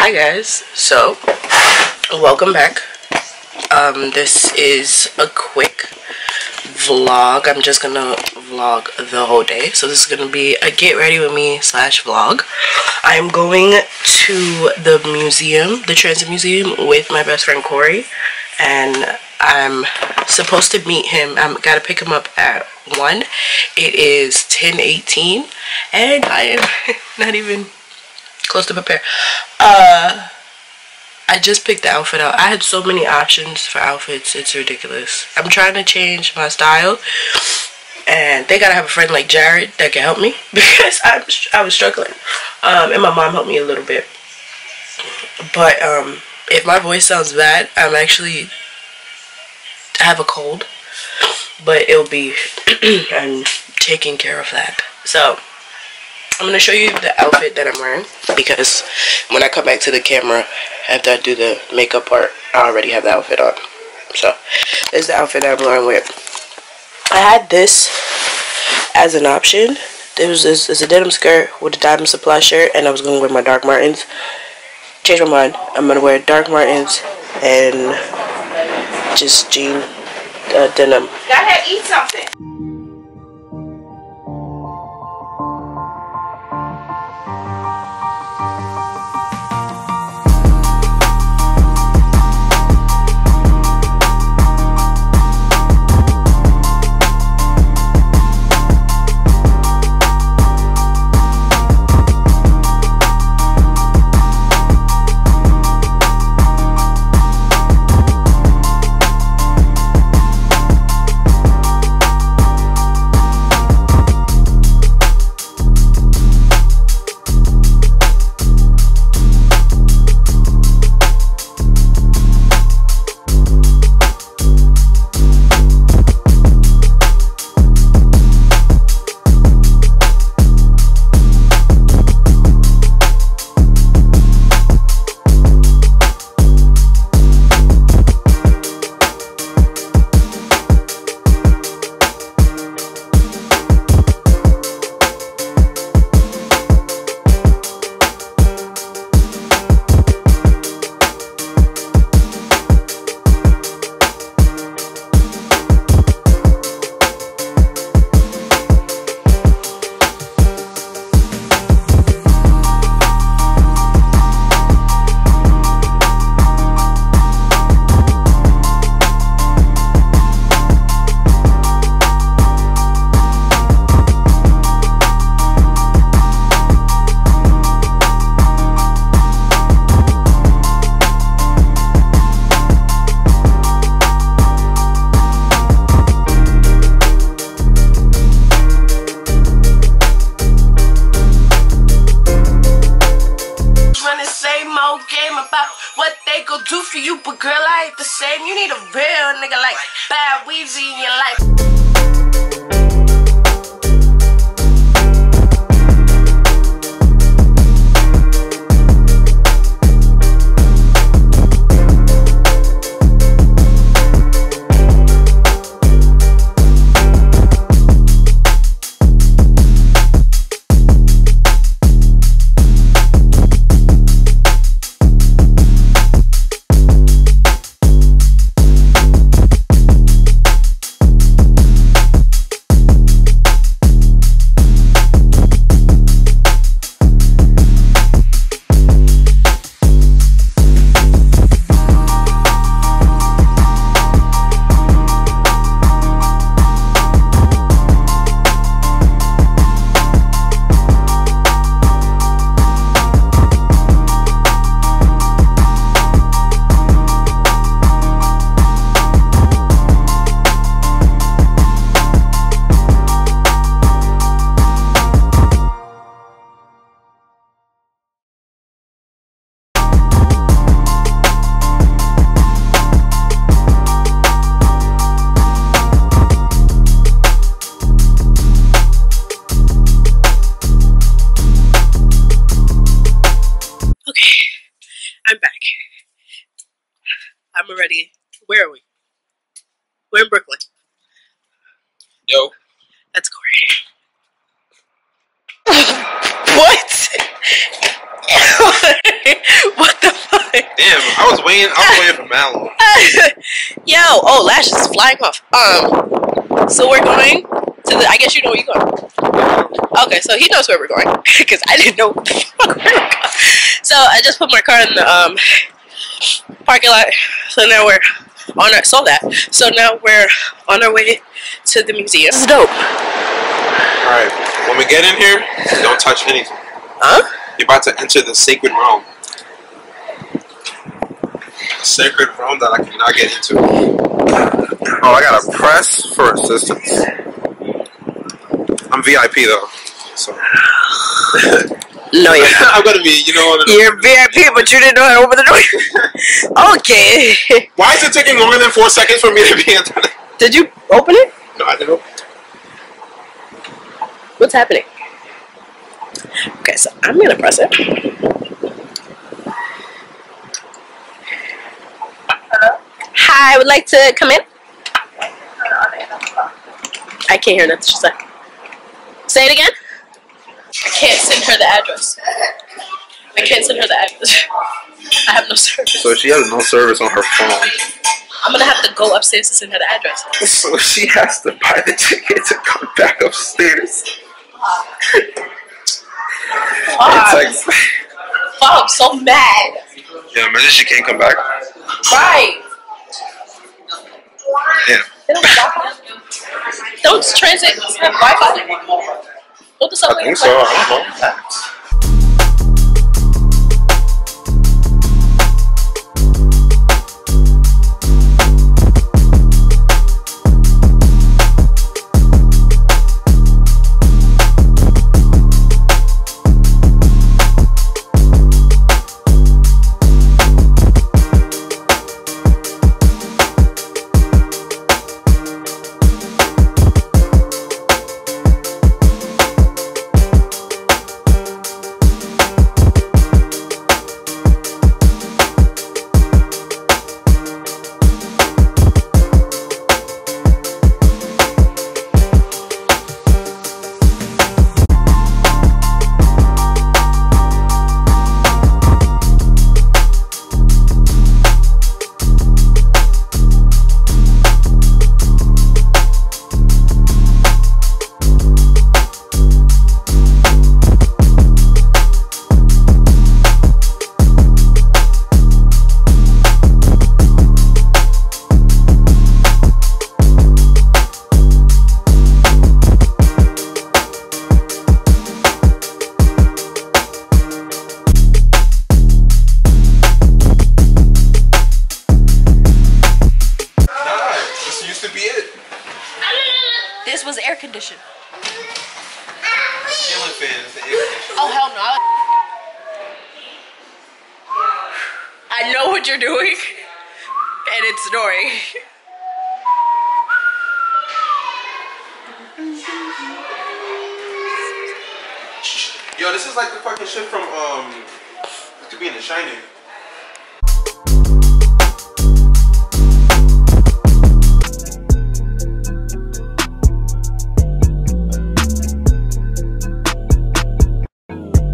Hi guys, so welcome back. This is a quick vlog. I'm just gonna vlog the whole day, so this is gonna be a get ready with me / vlog. I'm going to the museum, the transit museum, with my best friend Corey, and I'm supposed to meet him. I gotta pick him up at 1. It is 10:18 and I am not even close to prepare. I just picked the outfit out. I had so many options for outfits, it's ridiculous. I'm trying to change my style, and they gotta have a friend like Jared that can help me because I was struggling, and my mom helped me a little bit. But if my voice sounds bad, I have a cold, but it'll be I'm taking care of that. So I'm gonna show you the outfit that I'm wearing, because when I come back to the camera after I do the makeup part, I already have the outfit on. So this is the outfit that I'm wearing with. I had this as an option. It's a denim skirt with a Diamond Supply shirt, and I was gonna wear my Dark Martens. Changed my mind. I'm gonna wear Dark Martens and just jean denim. Go ahead, eat something. Do for you, but girl, I ain't the same. You need a real nigga like Bad Weezy in your life. I'm back. I'm ready. Where are we? We're in Brooklyn. Yo. That's Corey. What? What Damn, I was waiting for Mallow. Yo, oh, lashes flying off. So we're going to the. I guess you know where you're going. Okay, so he knows where we're going because I didn't know where the fuck we were going. So I just put my car in the parking lot. So now we're on our. Saw that. So now we're on our way to the museum. This is dope. All right, when we get in here, don't touch anything. Huh? You're about to enter the sacred realm. A sacred realm that I cannot get into. Oh, I gotta press for assistance. I'm VIP though, so. No, you're not. I'm gonna be, you know. You're VIP, but you didn't know how to open the door. Okay. Why is it taking longer than 4 seconds for me to be enter? Did you open it? No, I didn't open it. What's happening? Okay, so I'm gonna press it. Hi, I would like to come in. I can't hear nothing she said. Say it again. I can't send her the address. I can't send her the address. I have no service. So she has no service on her phone. I'm gonna have to go upstairs to send her the address. So she has to buy the ticket to come back upstairs. Fuck, I'm so mad. Yeah, imagine she can't come back. Right. Yeah. They don't have Wi-Fi? Don't transit have Wi-Fi? What the I think so. I don't know. This was air conditioned. Ceiling fan is the air conditioner. Oh, hell no. I know what you're doing, and it's snoring. Yo, this is like the fucking shit from, it could be in The Shining.